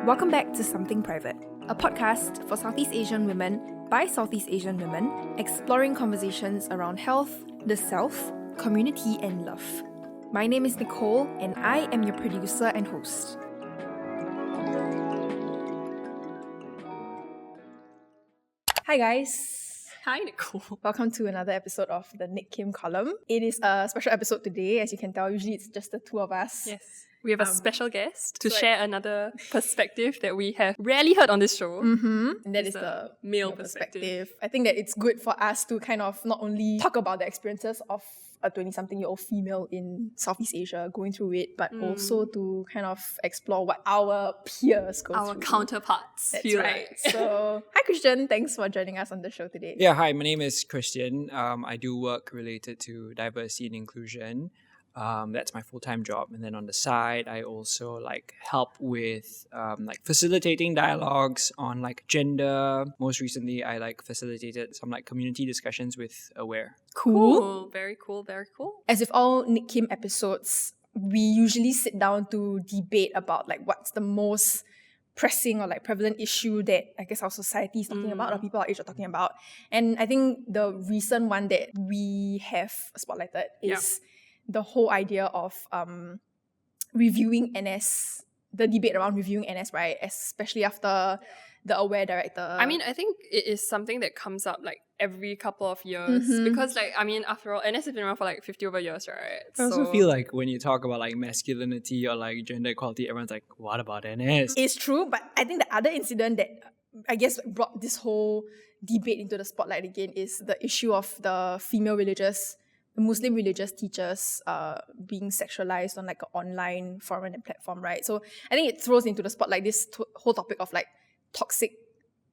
Welcome back to Something Private, a podcast for Southeast Asian women by Southeast Asian women, exploring conversations around health, the self, community, and love. My name is Nicole, and I am your producer and host. Hi guys. Hi Nicole. Welcome to another episode of the Nic Kim column. It is a special episode today. As you can tell, usually it's just the two of us. Yes. We have a special guest to share another perspective that we have rarely heard on this show. And that is the male perspective. I think that it's good for us to kind of not only talk about the experiences of a 20-something-year-old female in Southeast Asia going through it, but also to kind of explore what our peers go through. Our counterparts. That's right. So, hi Kristian, thanks for joining us on the show today. Yeah, hi, my name is Kristian. I do work related to diversity and inclusion. That's my full-time job, and then on the side I also help with facilitating dialogues on gender. Most recently I facilitated some community discussions with Aware. Cool. Very cool, very cool. As with all Nic Kim episodes, we usually sit down to debate about what's the most pressing or prevalent issue that I guess our society is talking about or people our age are talking about. And I think the recent one that we have spotlighted is the whole idea of reviewing NS, the debate around reviewing NS, right? Especially after the Aware director. I mean, I think it is something that comes up every couple of years because after all, NS has been around for 50 over years, right? I also feel when you talk about masculinity or gender equality, everyone's what about NS? It's true, but I think the other incident that I guess brought this whole debate into the spotlight again is the issue of the Muslim religious teachers being sexualized on an online forum and platform, right? So I think it throws into the spotlight this whole topic of toxic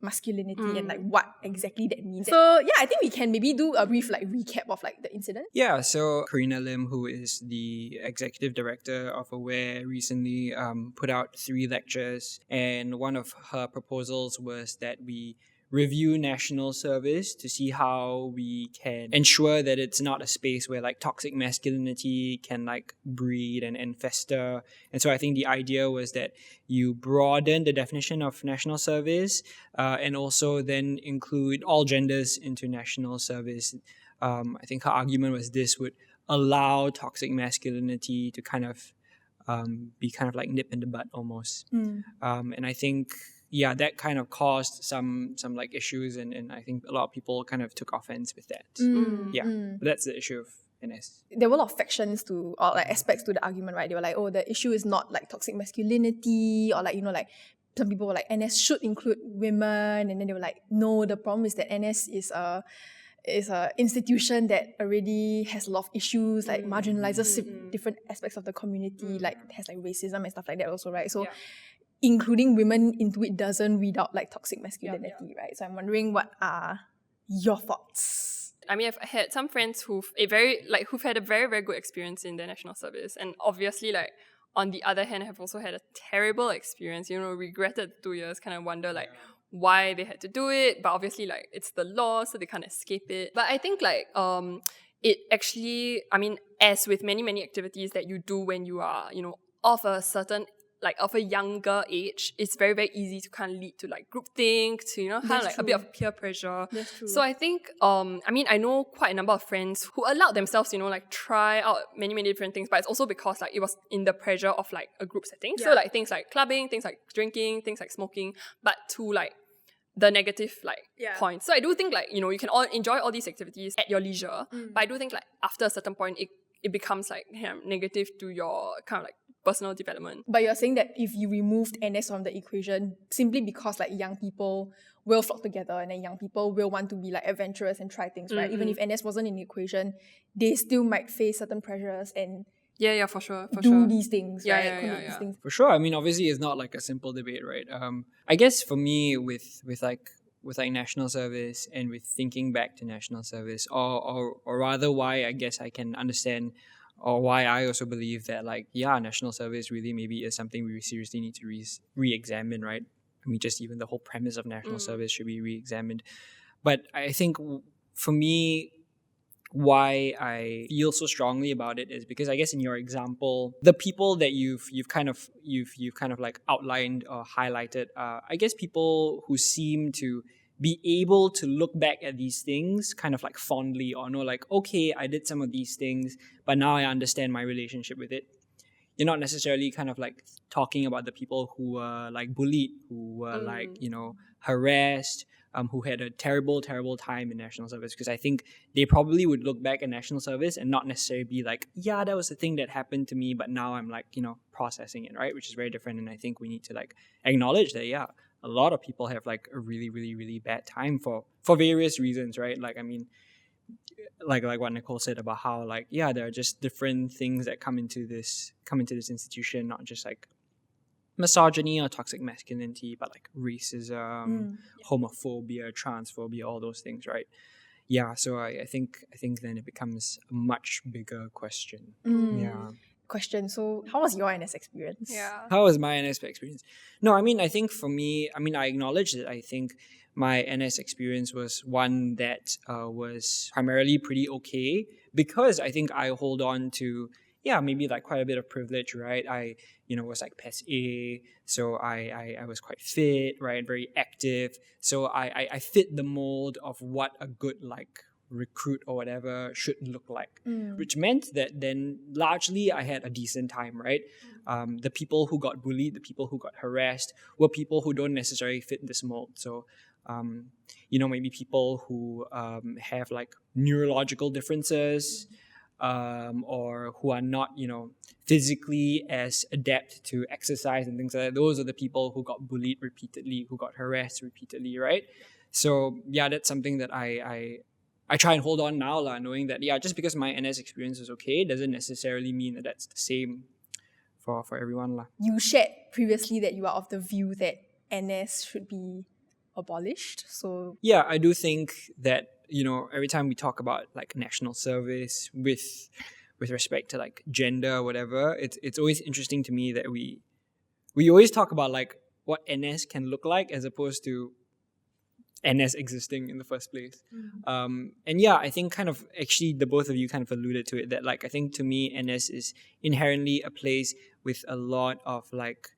masculinity and what exactly that means. So yeah, I think we can maybe do a brief recap of the incident. Yeah, so Corinna Lim, who is the executive director of Aware, recently put out 3 lectures, and one of her proposals was that we review national service to see how we can ensure that it's not a space where toxic masculinity can breed and fester. And so I think the idea was that you broaden the definition of national service and also then include all genders into national service. I think her argument was this would allow toxic masculinity to be nip in the bud almost. And I think that kind of caused some issues, and I think a lot of people kind of took offense with that. But that's the issue of NS. There were a lot of factions to, or aspects to the argument, right? They were the issue is not toxic masculinity, or some people were NS should include women, and then they were no, the problem is that NS is a institution that already has a lot of issues, marginalizes different aspects of the community, has racism and stuff like that also, right? So including women into it doesn't read out toxic masculinity, right? So I'm wondering, what are your thoughts? I mean, I've had some friends who've had a very, very good experience in their national service, and obviously on the other hand have also had a terrible experience, regretted 2 years, kind of wonder why they had to do it, but obviously it's the law, so they can't escape it. But I think it actually, I mean, as with many, many activities that you do when you are, of a certain of a younger age, it's very, very easy to kind of lead to groupthink, to, a bit of peer pressure. That's true. So I think, I know quite a number of friends who allowed themselves, try out many, many different things, but it's also because it was in the pressure of a group setting. So things like clubbing, things like drinking, things like smoking, but to the negative points. So I do think you can all enjoy all these activities at your leisure, but I do think after a certain point it becomes negative to your kind of personal development. But you're saying that if you removed NS from the equation simply because young people will flock together and then young people will want to be adventurous and try things, right? Even if NS wasn't in the equation, they still might face certain pressures and for sure. These things, right? These things. For sure. I mean, obviously it's not a simple debate, right? I guess for me with national service and with thinking back to national service, or rather why I guess I can understand, or why I also believe that national service really maybe is something we seriously need to re-examine, right? I mean, just even the whole premise of national service should be re-examined. But I think for me, why I feel so strongly about it is because I guess in your example, the people that you've kind of like outlined or highlighted, I guess people who seem to be able to look back at these things kind of like fondly, or know like, okay, I did some of these things, but now I understand my relationship with it. You're not necessarily kind of like talking about the people who were like bullied, who were like, harassed, who had a terrible time in national service, because I think they probably would look back at national service and not necessarily be like, yeah, that was the thing that happened to me, but now I'm like, processing it, right? Which is very different. And I think we need to like acknowledge that, yeah, a lot of people have like a really, really, really bad time for various reasons, right? Like, I mean, like what Nicole said about how like, yeah, there are just different things that come into this institution, not just like misogyny or toxic masculinity, but like racism, homophobia, transphobia, all those things, right? Yeah, so I think then it becomes a much bigger question. Yeah. Question. So how was your NS experience? Yeah. How was my NS experience? No, I mean, I think for me, I mean, I acknowledge that I think my NS experience was one that was primarily pretty okay, because I think I hold on to, maybe like quite a bit of privilege, right? I, was like PES A, so I was quite fit, right? Very active. So I fit the mold of what a good like recruit or whatever should look like, which meant that then largely I had a decent time, right? The people who got bullied, the people who got harassed were people who don't necessarily fit this mold. So, maybe people who have like neurological differences, or who are not, physically as adept to exercise and things like that. Those are the people who got bullied repeatedly, who got harassed repeatedly, right? So yeah, that's something that I try and hold on now, knowing that, just because my NS experience is okay, doesn't necessarily mean that that's the same for everyone. You shared previously that you are of the view that NS should be abolished. So yeah, I do think that, every time we talk about like national service with respect to like gender or whatever, it's always interesting to me that we always talk about like what NS can look like as opposed to NS existing in the first place. And yeah, I think kind of actually the both of you kind of alluded to it, that like I think to me NS is inherently a place with a lot of like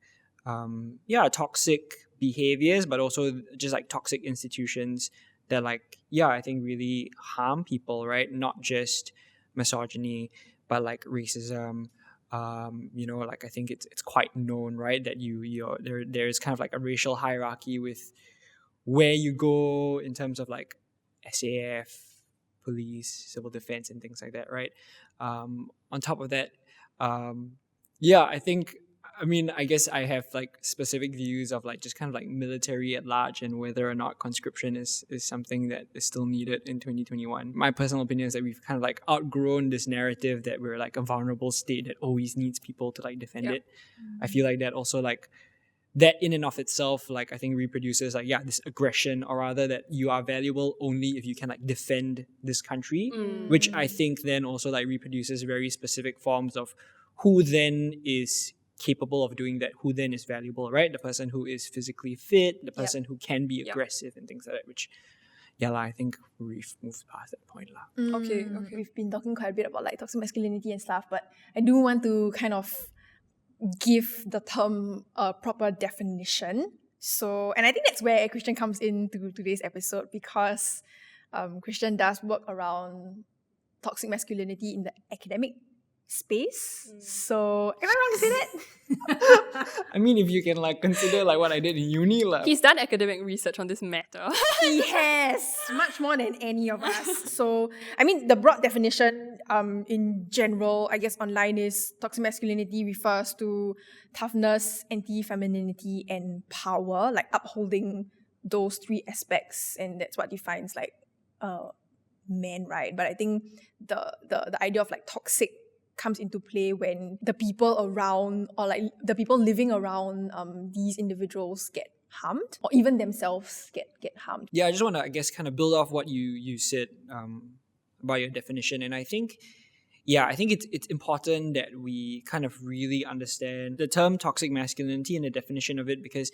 toxic behaviors, but also just like toxic institutions that like I think really harm people, right? Not just misogyny, but like racism. Like I think it's quite known, right, that there's kind of like a racial hierarchy with where you go in terms of like SAF, police, civil defense, and things like that, right? On top of that, I guess I have like specific views of like just kind of like military at large and whether or not conscription is something that is still needed in 2021. My personal opinion is that we've kind of like outgrown this narrative that we're like a vulnerable state that always needs people to like defend it. I feel like that also like that in and of itself, like I think reproduces like, this aggression, or rather that you are valuable only if you can like defend this country, which I think then also like reproduces very specific forms of who then is capable of doing that, who then is valuable, right? The person who is physically fit, the person who can be aggressive and things like that, which I think we've moved past that point. Okay. We've been talking quite a bit about like toxic masculinity and stuff, but I do want to kind of give the term a proper definition. So, and I think that's where Kristian comes into today's episode, because Kristian does work around toxic masculinity in the academic space. So, am I wrong to say that? I mean, if you can like consider like what I did in uni. He's done academic research on this matter. He has, much more than any of us. So, I mean, the broad definition in general, I guess online, is toxic masculinity refers to toughness, anti-femininity, and power, like upholding those three aspects, and that's what defines like men, right? But I think the idea of like toxic comes into play when the people around, or like the people living around these individuals get harmed, or even themselves get harmed. Yeah, I just want to, I guess, kind of build off what you said about your definition. And I think it's important that we kind of really understand the term toxic masculinity and the definition of it, because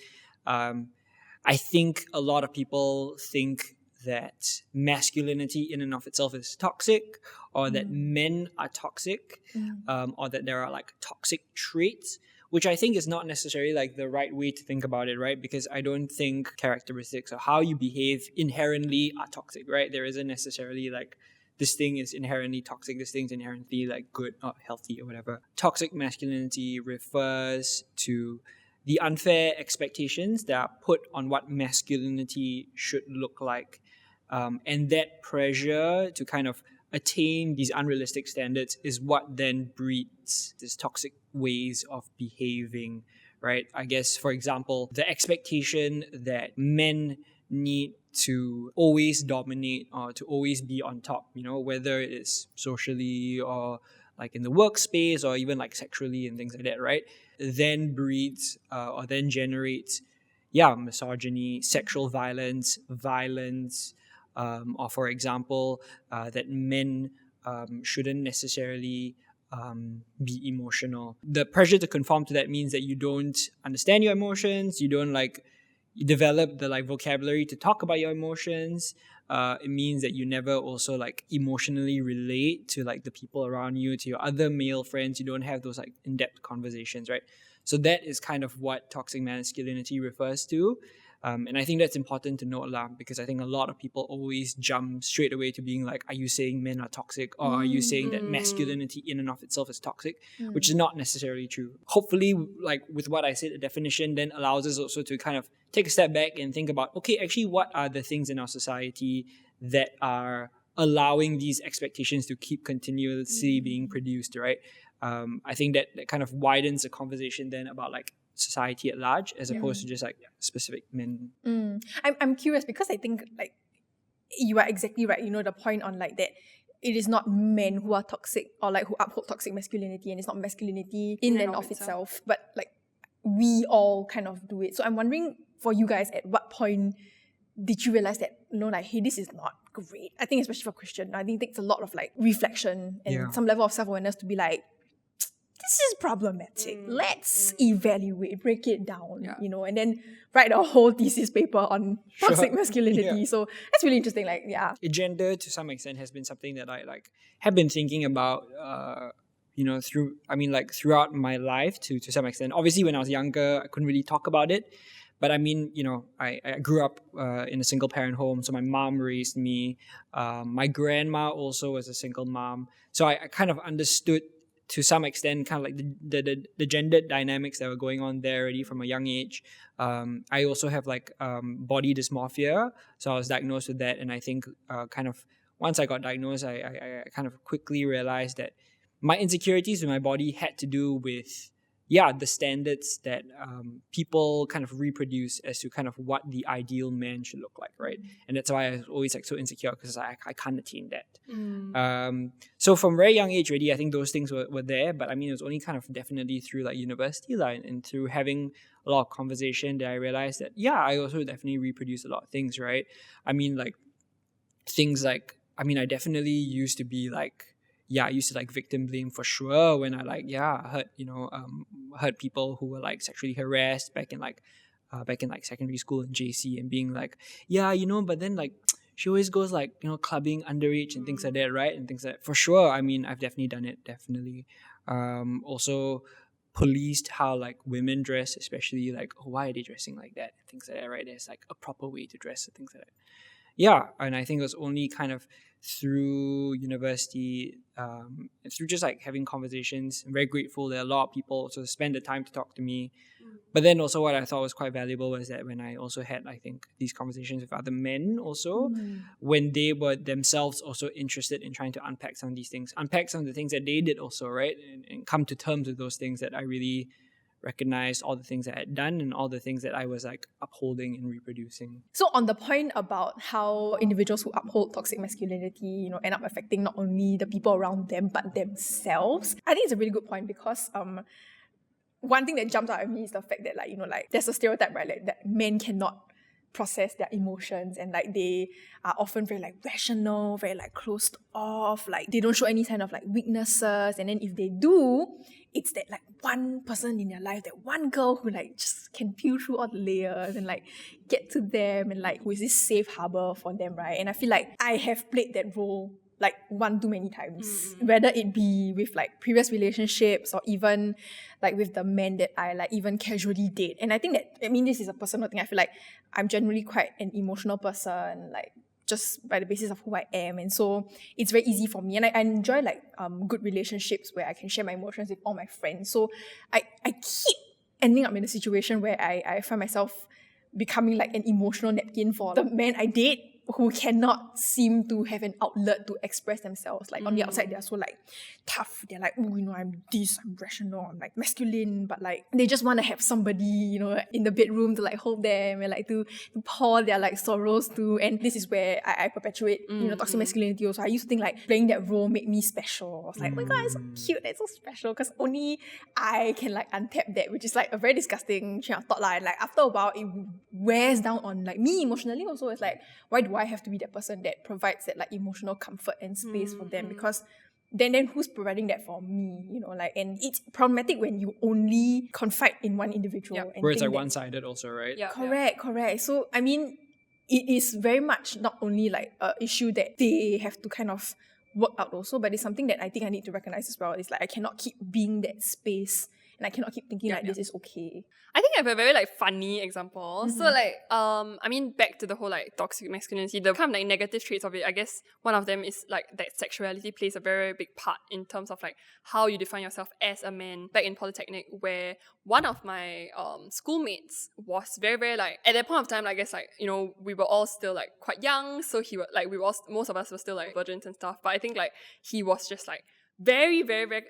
I think a lot of people think that masculinity in and of itself is toxic, or that men are toxic, or that there are like toxic traits, which I think is not necessarily like the right way to think about it, right? Because I don't think characteristics or how you behave inherently are toxic, right? There isn't necessarily like this thing is inherently toxic, this thing's inherently like good or healthy or whatever. Toxic masculinity refers to the unfair expectations that are put on what masculinity should look like. And that pressure to kind of attain these unrealistic standards is what then breeds these toxic ways of behaving, right? I guess, for example, the expectation that men need to always dominate or to always be on top, whether it's socially or like in the workspace or even like sexually and things like that, right? Then breeds or then generates, misogyny, sexual violence, or for example, that men shouldn't necessarily be emotional. The pressure to conform to that means that you don't understand your emotions, you don't you develop the vocabulary to talk about your emotions. It means that you never also emotionally relate to the people around you, to your other male friends. You don't have those in-depth conversations, right? So that is kind of what toxic masculinity refers to. And I think that's important to note, because I think a lot of people always jump straight away to being like, are you saying men are toxic? Or are you saying that masculinity in and of itself is toxic? Which is not necessarily true. Hopefully, with what I said, the definition then allows us also to kind of take a step back and think about, okay, actually, what are the things in our society that are allowing these expectations to keep continuously being produced, right? I think that kind of widens the conversation then about society at large, as opposed to just specific men. I'm curious because I think you are exactly right. The point on that it is not men who are toxic or who uphold toxic masculinity, and it's not masculinity in and of itself, but we all kind of do it. So I'm wondering for you guys, at what point did you realize that hey, this is not great? I think especially for Kristian, I think it takes a lot of reflection and some level of self-awareness to be this is problematic. Let's evaluate, break it down, and then write a whole thesis paper on toxic masculinity. So that's really interesting. Gender, to some extent, has been something that I have been thinking about. Throughout my life to some extent. Obviously, when I was younger, I couldn't really talk about it. But I mean, I grew up in a single parent home, so my mom raised me. My grandma also was a single mom, so I kind of understood to some extent kind of the gender dynamics that were going on there already from a young age. I also have body dysmorphia, so I was diagnosed with that, and I think kind of once I got diagnosed, I kind of quickly realized that my insecurities with my body had to do with the standards that people kind of reproduce as to kind of what the ideal man should look like, right? And that's why I was always so insecure, because I can't attain that. So from very young age already, I think those things were there, but I mean, it was only kind of definitely through university and through having a lot of conversation that I realized that, I also definitely reproduce a lot of things, right? I mean, I definitely used to be I used to victim blame for sure when I heard people who were sexually harassed back in secondary school and JC, and being but then she always goes clubbing underage and things like that, right? And things like that. For sure, I mean, I've definitely done it, definitely. Also policed how women dress, especially why are they dressing like that and things like that, right? There's a proper way to dress and things like that. And I think it was only kind of through university, through just having conversations. I'm very grateful that a lot of people also spend the time to talk to me. But then also what I thought was quite valuable was that when I also had, I think, these conversations with other men also, when they were themselves also interested in trying to unpack some of these things, unpack some of the things that they did also, right? And come to terms with those things, that I really recognized all the things I had done and all the things that I was upholding and reproducing. So on the point about how individuals who uphold toxic masculinity, end up affecting not only the people around them but themselves, I think it's a really good point, because one thing that jumps out at me is the fact that there's a stereotype, right, that men cannot process their emotions, and they are often very rational, very closed off, they don't show any kind of weaknesses, and then if they do, it's that like one person in their life, that one girl who like just can peel through all the layers and like get to them, and like who is this safe harbor for them, right? And I feel like I have played that role like one too many times, whether it be with like previous relationships or even like with the men that I like even casually date. And I think that, I mean, this is a personal thing. I feel like I'm generally quite an emotional person, like just by the basis of who I am. And so it's very easy for me. And I enjoy like good relationships where I can share my emotions with all my friends. So I keep ending up in a situation where I find myself becoming like an emotional napkin for the men I date, who cannot seem to have an outlet to express themselves. Like on the outside, they're so like tough. They're like, oh, you know, I'm this, I'm rational, I'm like masculine, but like they just want to have somebody, you know, in the bedroom to like hold them and like to pour their like sorrows to. And this is where I perpetuate, you know, toxic masculinity also. I used to think like playing that role made me special. I was like, oh my God, it's so cute, it's so special, because only I can like untap that, which is like a very disgusting train of thought. And like after a while, it wears down on like me emotionally also. It's like, why do I have to be that person that provides that like emotional comfort and space for them? Because then who's providing that for me, you know, like, and it's problematic when you only confide in one individual. And where it's like think that- one-sided also, right? Correct. So I mean, it is very much not only like an issue that they have to kind of work out also, but it's something that I think I need to recognize as well. It's like I cannot keep being that space, and I cannot keep thinking this is okay. I think I have a very like funny example. So like I mean, back to the whole like toxic masculinity, the kind of like negative traits of it, I guess one of them is like that sexuality plays a very, very big part in terms of like how you define yourself as a man. Back in Polytechnic, where one of my schoolmates was very, very like, at that point of time, I guess like, you know, we were all still like quite young, so he was like, most of us were still like virgins and stuff, but I think like he was just like very, very, very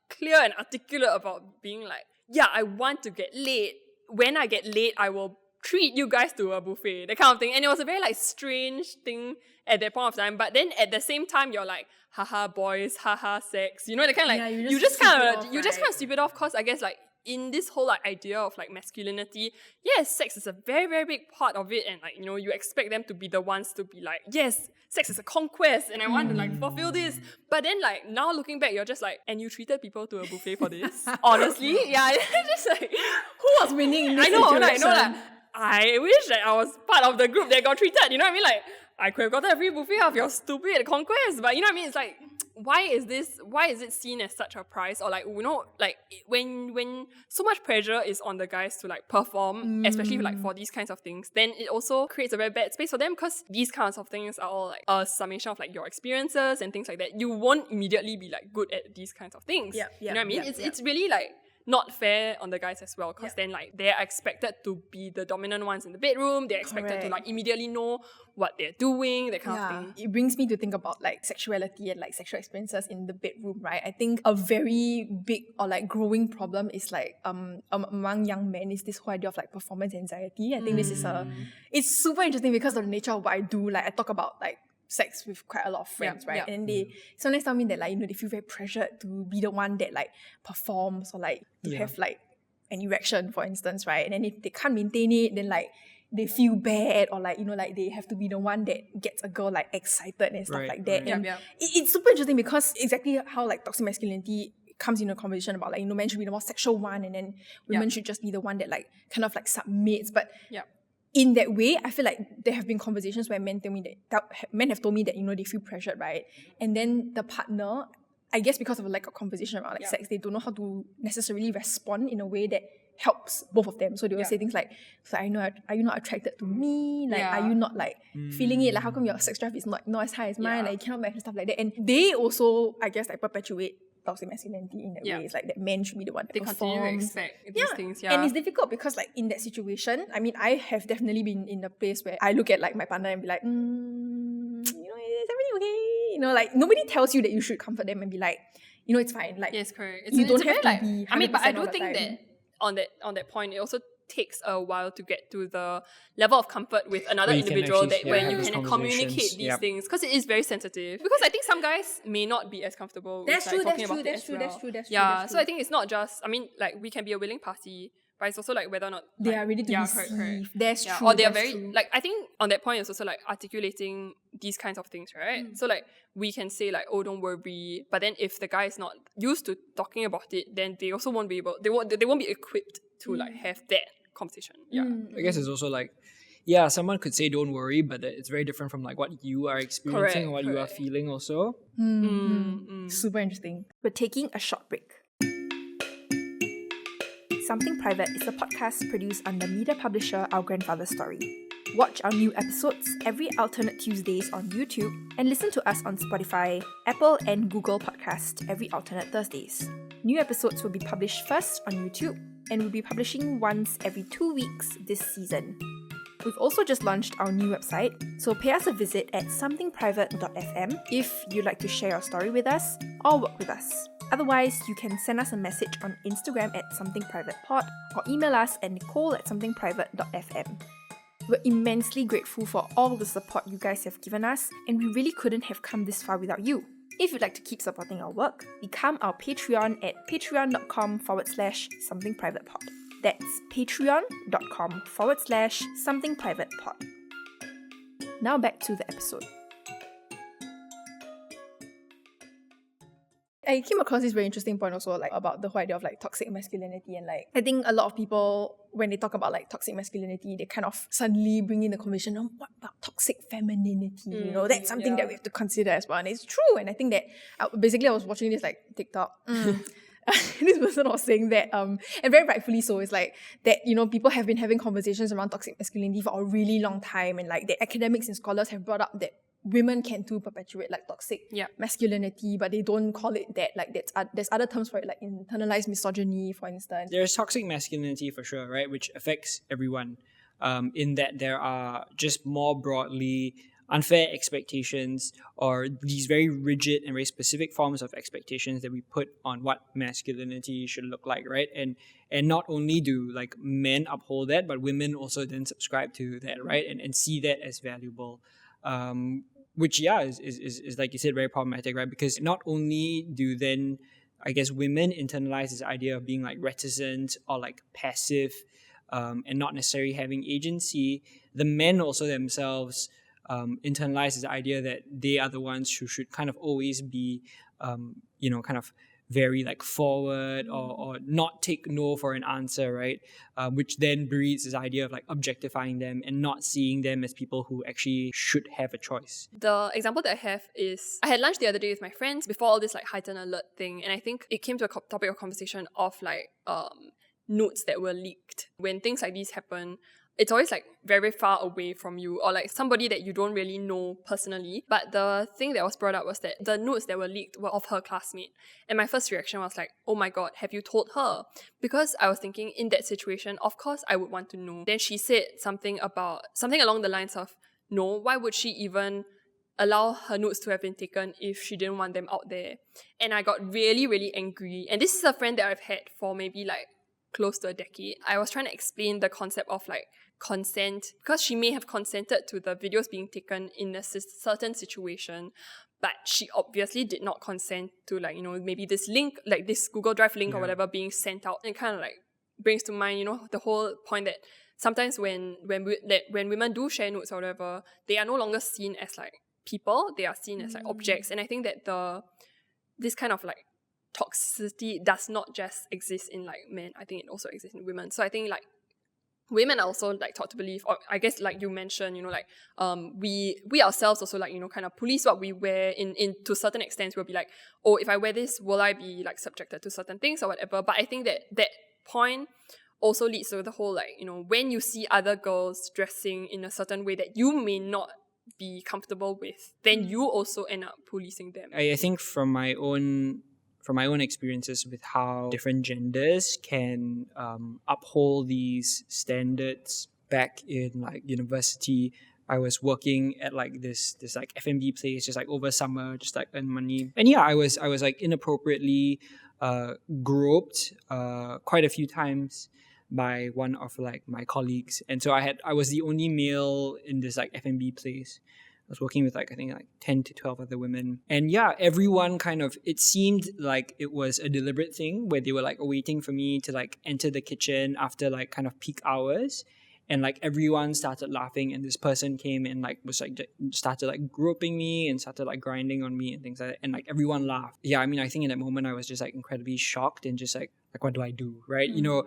clear and articulate about being like, yeah, I want to get laid. When I get laid, I will treat you guys to a buffet, that kind of thing. And it was a very like strange thing at that point of time. But then at the same time, you're like, haha boys, haha sex. You know, the kind of like, you just kind of sweep it off, because I guess like in this whole like idea of like masculinity, yes, sex is a very, very big part of it, and like, you know, you expect them to be the ones to be like, yes, sex is a conquest and I want to like fulfill this. But then like now looking back, you're just like, and you treated people to a buffet for this? Honestly? Yeah, just like, Who was winning in this I know, situation? like, I wish that I was part of the group that got treated, you know what I mean? Like, I could have gotten a free buffet of your stupid conquest, but you know what I mean? It's like, why is it seen as such a prize? Or like, you know, like when so much pressure is on the guys to like perform, especially like for these kinds of things, then it also creates a very bad space for them, because these kinds of things are all like a summation of like your experiences and things like that. You won't immediately be like good at these kinds of things. You know what I mean? It's really like not fair on the guys as well, because then like they're expected to be the dominant ones in the bedroom. They're expected to like immediately know what they're doing, that kind of thing. It brings me to think about like sexuality and like sexual experiences in the bedroom, right? I think a very big or like growing problem is like among young men is this whole idea of like performance anxiety. I think this is it's super interesting because of the nature of what I do. Like I talk about like sex with quite a lot of friends, right? And they sometimes tell me that like, you know, they feel very pressured to be the one that like performs, or like to have like an erection, for instance, right? And then if they can't maintain it, then like they feel bad, or like, you know, like they have to be the one that gets a girl like excited and stuff like that. And it's super interesting because exactly how like toxic masculinity comes into a conversation about like, you know, men should be the more sexual one, and then women should just be the one that like kind of like submits. But in that way, I feel like there have been conversations where men have told me that, you know, they feel pressured, right? And then the partner, I guess because of a lack of conversation around like sex, they don't know how to necessarily respond in a way that helps both of them. So they will say things like, so are you not attracted to me? Like, are you not like feeling it? Like, how come your sex drive is not as high as mine? Like, you cannot match and stuff like that. And they also, I guess, like perpetuate toxic masculinity in that way. It's like that men should be the one that performs. Continue to expect these things. And it's difficult because like in that situation, I mean, I have definitely been in the place where I look at like my partner and be like, you know, is everything okay? You know, like nobody tells you that you should comfort them and be like, you know, it's fine. Like, yes, correct. You don't have to be 100% I mean, but I do all the think time. that on that point, it also takes a while to get to the level of comfort with another Where you can individual actually, that when you have can these communicate conversations. these things, because it is very sensitive. Because I think some guys may not be as comfortable with like, talking about it as well. That's true. So I think it's not just, I mean, like we can be a willing party, but it's also like whether or not They like, are ready to correct. receive. That's Yeah, true. or they are that's very true. like I think on that point it's also like articulating these kinds of things, right? So like we can say like, oh, don't worry, but then if the guy is not used to talking about it, then they also won't be able. They won't be equipped to like have that conversation. Yeah. I guess it's also like, yeah, someone could say don't worry, but it's very different from like what you are experiencing and what you are Correct. feeling also. Super interesting. We're taking a short break. Something Private is a podcast produced under media publisher Our Grandfather's Story. Watch our new episodes every alternate Tuesdays on YouTube and listen to us on Spotify, Apple and Google Podcast every alternate Thursdays. New episodes will be published first on YouTube and we'll be publishing once every 2 weeks this season. We've also just launched our new website, so pay us a visit at somethingprivate.fm if you'd like to share your story with us or work with us. Otherwise, you can send us a message on Instagram at somethingprivatepod or email us at nicole@somethingprivate.fm. We're immensely grateful for all the support you guys have given us, and we really couldn't have come this far without you. If you'd like to keep supporting our work, become our Patreon at patreon.com/somethingprivatepod. That's patreon.com/somethingprivatepod. Now back to the episode. I came across this very interesting point also, like about the whole idea of like toxic masculinity, and like I think a lot of people, when they talk about like toxic masculinity, they kind of suddenly bring in the conversation of what about toxic femininity? You know, that's something that we have to consider as well, and it's true. And I think that basically I was watching this like TikTok. This person was saying that, and very rightfully so, it's like that, you know, people have been having conversations around toxic masculinity for a really long time, and like the academics and scholars have brought up that women can too perpetuate like toxic masculinity, but they don't call it that. Like there's other terms for it, like internalized misogyny, for instance. There's toxic masculinity for sure, right? Which affects everyone, in that there are just more broadly unfair expectations or these very rigid and very specific forms of expectations that we put on what masculinity should look like, right? And not only do like men uphold that, but women also then subscribe to that, right? And see that as valuable. Which is like you said, very problematic, right? Because not only do then I guess women internalize this idea of being like reticent or like passive, and not necessarily having agency, the men also themselves internalize this idea that they are the ones who should kind of always be kind of very like forward or not take no for an answer, right? Which then breeds this idea of like objectifying them and not seeing them as people who actually should have a choice. The example that I have is I had lunch the other day with my friends before all this like heightened alert thing, and I think it came to a topic of conversation of like nudes that were leaked. When things like these happen, it's always like very, very far away from you or like somebody that you don't really know personally. But the thing that was brought up was that the nudes that were leaked were of her classmate. And my first reaction was like, oh my God, have you told her? Because I was thinking in that situation, of course I would want to know. Then she said something along the lines of, no, why would she even allow her nudes to have been taken if she didn't want them out there? And I got really, really angry. And this is a friend that I've had for maybe like close to a decade. I was trying to explain the concept of like consent, because she may have consented to the videos being taken in a certain situation, but she obviously did not consent to like, you know, maybe this link, like this Google Drive link or whatever being sent out. And kind of like brings to mind, you know, the whole point that sometimes when women do share nudes or whatever, they are no longer seen as like people, they are seen as like objects. And I think that this kind of like toxicity does not just exist in like men. I think it also exists in women. So I think like women are also like taught to believe, or I guess like you mentioned, you know, like we ourselves also like, you know, kind of police what we wear in to certain extents. We'll be like, oh, if I wear this, will I be like subjected to certain things or whatever? But I think that point also leads to the whole like, you know, when you see other girls dressing in a certain way that you may not be comfortable with, then you also end up policing them. I think from my own experiences with how different genders can uphold these standards. Back in like university, I was working at like this like F&B place just like over summer, just like earn money. And yeah, I was like inappropriately groped quite a few times by one of like my colleagues. And so I was the only male in this like F&B place. was working with like, I think like 10 to 12 other women. And yeah, everyone kind of, it seemed like it was a deliberate thing where they were like waiting for me to like enter the kitchen after like kind of peak hours. And like everyone started laughing, and this person came and like was like started like groping me and started like grinding on me and things like that. And like everyone laughed. Yeah, I mean, I think in that moment I was just like incredibly shocked and just like what do I do, right? You know,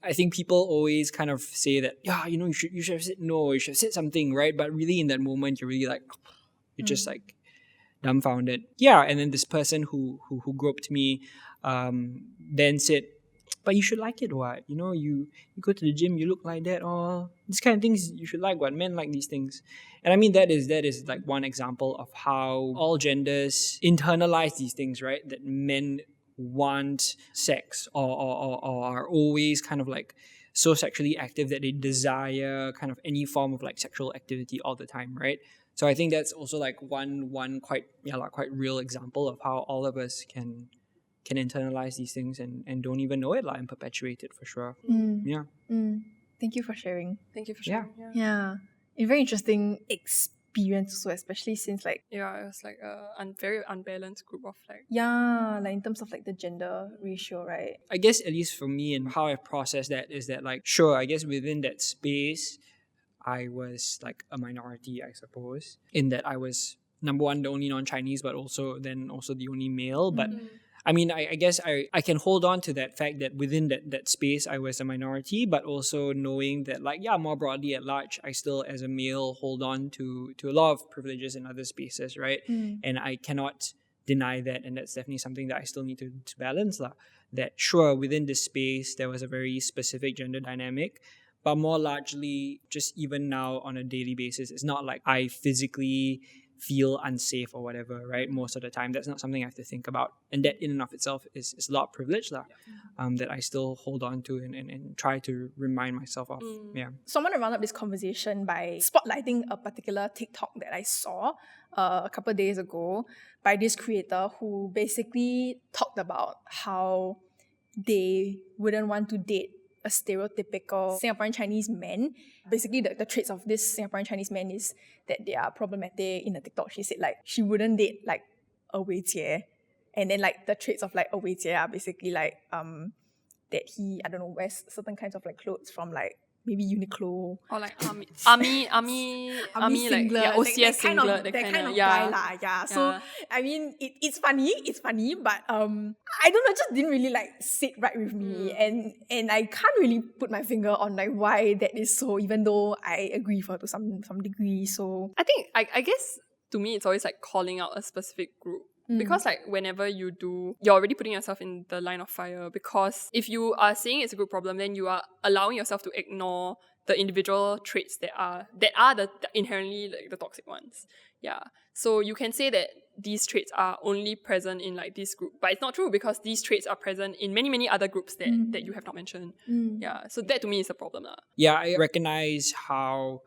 I think people always kind of say that, yeah, you know, you should have said no, you should have said something, right? But really in that moment you're really like, you're just like dumbfounded. Yeah, and then this person who groped me then said, but you should like it, what? You know, you go to the gym, you look like that, or these kind of things you should like, what? Men like these things. And I mean, that is like one example of how all genders internalize these things, right? That men want sex or are always kind of like so sexually active that they desire kind of any form of like sexual activity all the time, right? So I think that's also like one quite real example of how all of us can internalize these things and don't even know it and perpetuate it for sure. Yeah. Thank you for sharing. Thank you for sharing. Yeah. A very interesting experience also, especially since like it was like a very unbalanced group of like like in terms of like the gender ratio, right? I guess at least for me and how I process that is that like, sure, I guess within that space I was like a minority, I suppose, in that I was number one, the only non-Chinese, but also the only male. But I mean, I guess I can hold on to that fact that within that space I was a minority, but also knowing that like, yeah, more broadly at large, I still as a male hold on to a lot of privileges in other spaces, right? And I cannot deny that, and that's definitely something that I still need to balance lah. That sure, within this space there was a very specific gender dynamic, but more largely just even now on a daily basis, it's not like I physically feel unsafe or whatever, right? Most of the time, that's not something I have to think about. And that in and of itself is a lot of privilege that I still hold on to and try to remind myself of. Yeah. So I want to round up this conversation by spotlighting a particular TikTok that I saw a couple of days ago by this creator who basically talked about how they wouldn't want to date a stereotypical Singaporean Chinese man. Basically, the traits of this Singaporean Chinese man is that they are problematic. In the TikTok, she said like she wouldn't date like a Weijie, and then like the traits of like a Weijie are basically like that he, I don't know, wears certain kinds of like clothes from like maybe Uniqlo or like army like singlet, OCS singlet, that kind of guy lah. Yeah. So I mean, it's funny, but I don't know, it just didn't really like sit right with me, and I can't really put my finger on like why that is so, even though I agree to some degree. So I think I guess to me it's always like calling out a specific group. Because like whenever you do, you're already putting yourself in the line of fire, because if you are saying it's a group problem, then you are allowing yourself to ignore the individual traits that are the inherently like the toxic ones. Yeah. So you can say that these traits are only present in like this group, but it's not true, because these traits are present in many, many other groups that you have not mentioned. Yeah. So that to me is a problem. Yeah, I recognize how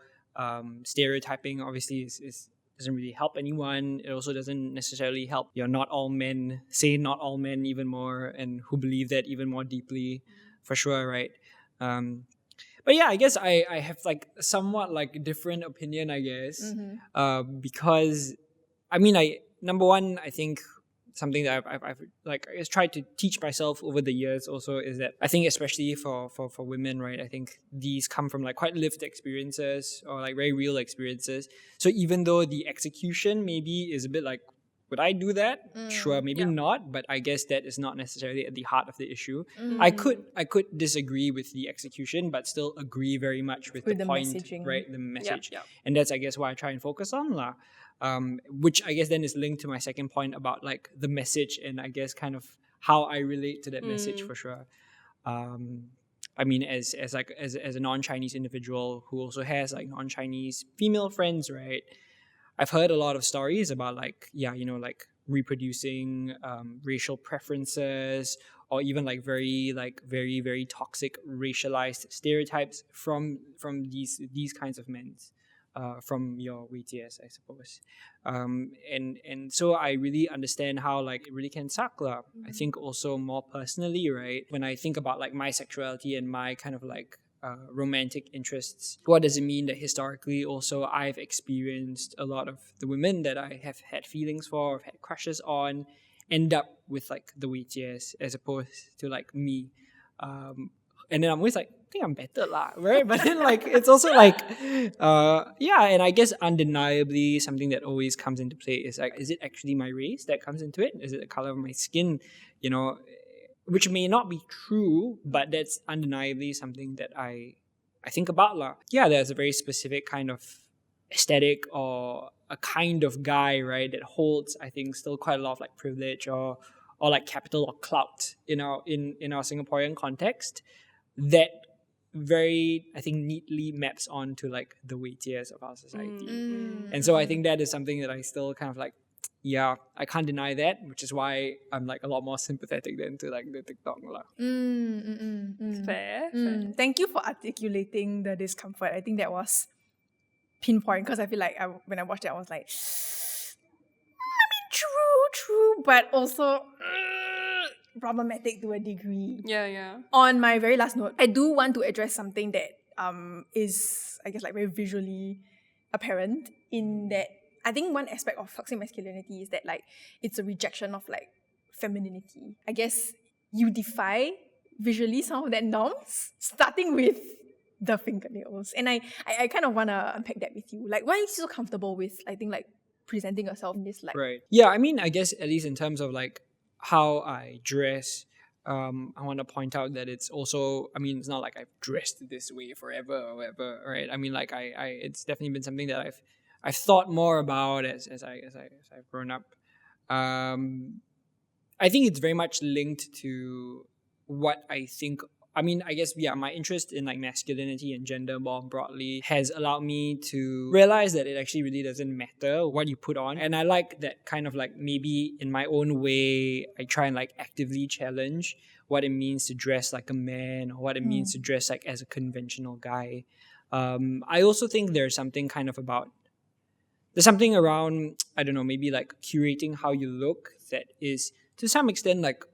stereotyping obviously is doesn't really help anyone. It also doesn't necessarily help not all men even more, and who believe that even more deeply, for sure, right? But yeah, I guess I have like somewhat like different opinion, I guess, because I mean, number one, I think something that I've like I guess tried to teach myself over the years also is that I think especially for women, right, I think these come from like quite lived experiences or like very real experiences. So even though the execution maybe is a bit like, would I do that? Sure, maybe not, but I guess that is not necessarily at the heart of the issue. I could disagree with the execution, but still agree very much with the point, messaging. Right? The message. And that's, I guess, why I try and focus on lah. Which I guess then is linked to my second point about like the message, and I guess kind of how I relate to that message for sure. I mean, as a non-Chinese individual who also has like non-Chinese female friends, right? I've heard a lot of stories about like like reproducing racial preferences, or even like very very toxic racialized stereotypes from these kinds of men. From your Weijie, I suppose. And so I really understand how like it really can suck lah. I think also more personally, right, when I think about like my sexuality and my kind of like romantic interests. What does it mean that historically also I've experienced a lot of the women that I have had feelings for, have had crushes on, end up with like the Weijie as opposed to like me. And then I'm always like, I think I'm better lah, right? But then like it's also like and I guess undeniably something that always comes into play is like, is it actually my race that comes into it? Is it the color of my skin? You know, which may not be true, but that's undeniably something that I think about lah. Yeah, there's a very specific kind of aesthetic or a kind of guy, right, that holds, I think, still quite a lot of like privilege or like capital or clout in our Singaporean context that very, I think, neatly maps onto like the Weijie of our society. And so I think that is something that I still kind of like, yeah, I can't deny that, which is why I'm like a lot more sympathetic than to like the TikTok lah. Fair. Thank you for articulating the discomfort. I think that was pinpoint because I feel like when I watched it, I was like, I mean, true, but also problematic to a degree. Yeah. On my very last note, I do want to address something that is, I guess, like very visually apparent in that I think one aspect of toxic masculinity is that like it's a rejection of like femininity. I guess you defy visually some of that norms, starting with the fingernails. And I kind of want to unpack that with you. Like, why are you so comfortable with, I think, like presenting yourself in this light? Right. Yeah, I mean, I guess at least in terms of like how I dress, I want to point out that it's also, I mean, it's not like I've dressed this way forever or whatever, right? I mean, like it's definitely been something that I've thought more about as I've grown up. I think it's very much linked to what I think. I mean, I guess, yeah, my interest in like masculinity and gender more broadly has allowed me to realize that it actually really doesn't matter what you put on. And I like that kind of like, maybe in my own way, I try and like actively challenge what it means to dress like a man or what it means to dress like as a conventional guy. I also think there's something around, I don't know, maybe like curating how you look that is to some extent like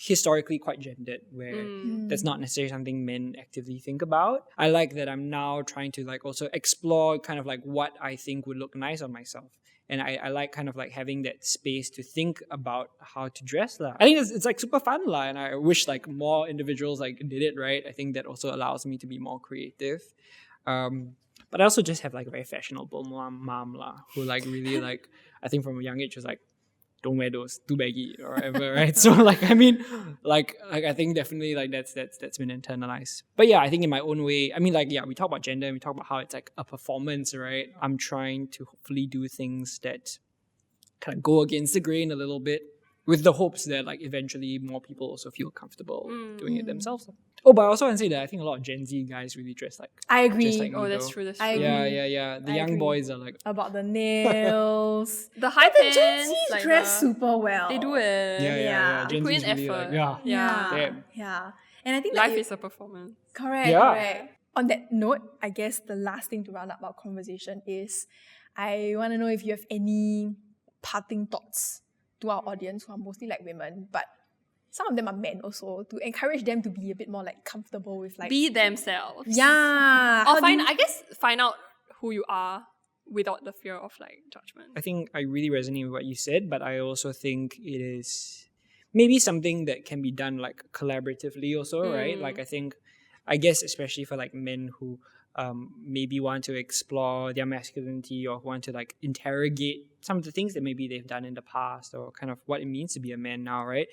historically quite gendered, where that's not necessarily something men actively think about. I like that I'm now trying to like also explore kind of like what I think would look nice on myself. And I like kind of like having that space to think about how to dress lah. I think it's like super fun lah, and I wish like more individuals like did it, right? I think that also allows me to be more creative. But I also just have like a very fashionable mom lah, who like really like, I think from a young age was like, don't wear those, too baggy or whatever, right? So like, I mean, like I think definitely like that's been internalized. But yeah, I think in my own way, I mean, like, yeah, we talk about gender and we talk about how it's like a performance, right? I'm trying to hopefully do things that kind of go against the grain a little bit, with the hopes that like eventually more people also feel comfortable doing it themselves. Oh, but I also want to say that I think a lot of Gen Z guys really dress like, I agree. Just like me, That's though. true. I agree. Yeah. The I young agree. boys are like, About the nails. The high The Gen pants, Z like dress super well. They do it. yeah. They Gen put Z's in really effort. like, Yeah. Damn. And I think Life that is a performance. Correct. On that note, I guess the last thing to round up our conversation is I want to know if you have any parting thoughts to our audience who are mostly like women, but some of them are men also, to encourage them to be a bit more like comfortable with like Be themselves. yeah. Or find out who you are without the fear of like judgment. I think I really resonate with what you said, but I also think it is maybe something that can be done like collaboratively also, right? Like I guess especially for like men who maybe want to explore their masculinity or want to like interrogate some of the things that maybe they've done in the past or kind of what it means to be a man now, right?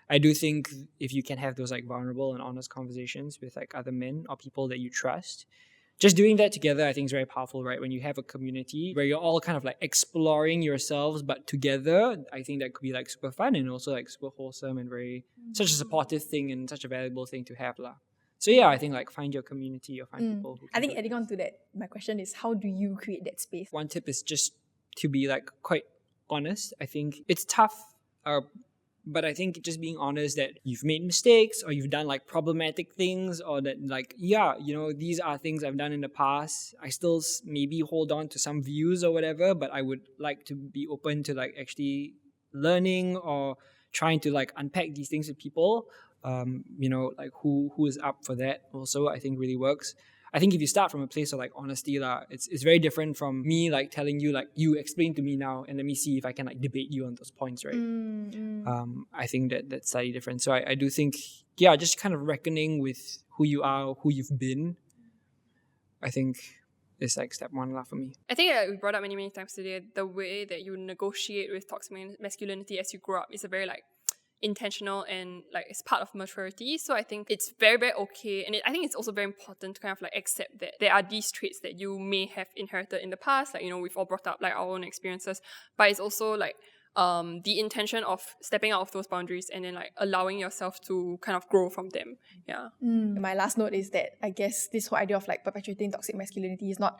I do think if you can have those like vulnerable and honest conversations with like other men or people that you trust, just doing that together I think is very powerful, right? When you have a community where you're all kind of like exploring yourselves but together, I think that could be like super fun and also like super wholesome and very such a supportive thing and such a valuable thing to have lah. So yeah, I think like find your community or find people who can I think do adding on to that, my question is how do you create that space? One tip is just to be like quite honest. I think it's tough, but I think just being honest that you've made mistakes or you've done like problematic things or that like, yeah, you know, these are things I've done in the past. I still maybe hold on to some views or whatever, but I would like to be open to like actually learning or trying to like unpack these things with people. You know, like who is up for that also, I think really works. I think if you start from a place of like honesty, it's very different from me like telling you like, you explain to me now and let me see if I can like debate you on those points, right? I think that's slightly different. So I do think, just kind of reckoning with who you are, who you've been, I think is like step one for me. I think we brought up many times today, the way that you negotiate with toxic masculinity as you grow up is a very like intentional and like it's part of maturity. So I think it's very, very okay. And I think it's also very important to kind of like accept that there are these traits that you may have inherited in the past. Like, we've all brought up like our own experiences, but it's also like the intention of stepping out of those boundaries and then like allowing yourself to kind of grow from them. Yeah. My last note is that I guess this whole idea of like perpetuating toxic masculinity is not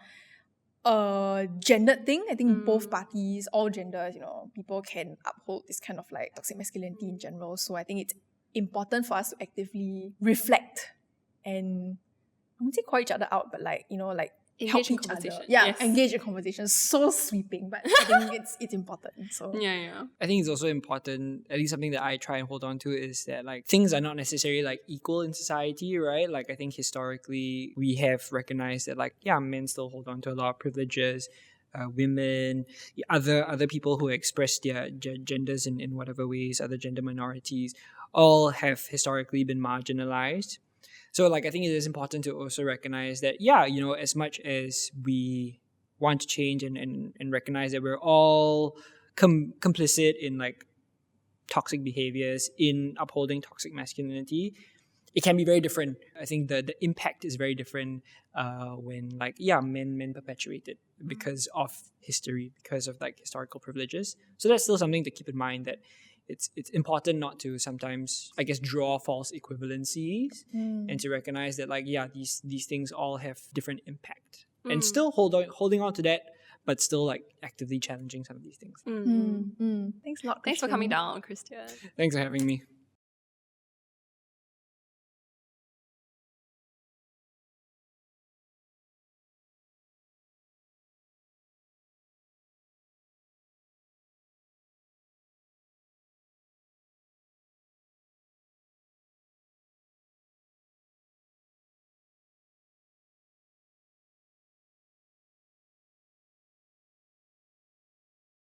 a gendered thing. I think both parties, all genders, people can uphold this kind of like toxic masculinity in general. So I think it's important for us to actively reflect and I wouldn't say call each other out, but like, like engage help in each other. conversation. Yeah, Yes. engage in conversation. So sweeping, but I think it's important. So Yeah. I think it's also important, at least something that I try and hold on to, is that like things are not necessarily like equal in society, right? Like I think historically we have recognized that like, men still hold on to a lot of privileges. Women, other people who express their genders in whatever ways, other gender minorities, all have historically been marginalized. So like I think it is important to also recognize that, as much as we want to change and recognize that we're all complicit in like toxic behaviors, in upholding toxic masculinity, it can be very different. I think the impact is very different when like, men perpetuate it because of history, because of like historical privileges. So that's still something to keep in mind, that it's important not to sometimes, I guess, draw false equivalencies and to recognize that like, these things all have different impact and still holding on to that, but still like actively challenging some of these things. Thanks a lot, Thanks for Kristian. coming down, Kristian. Thanks for having me.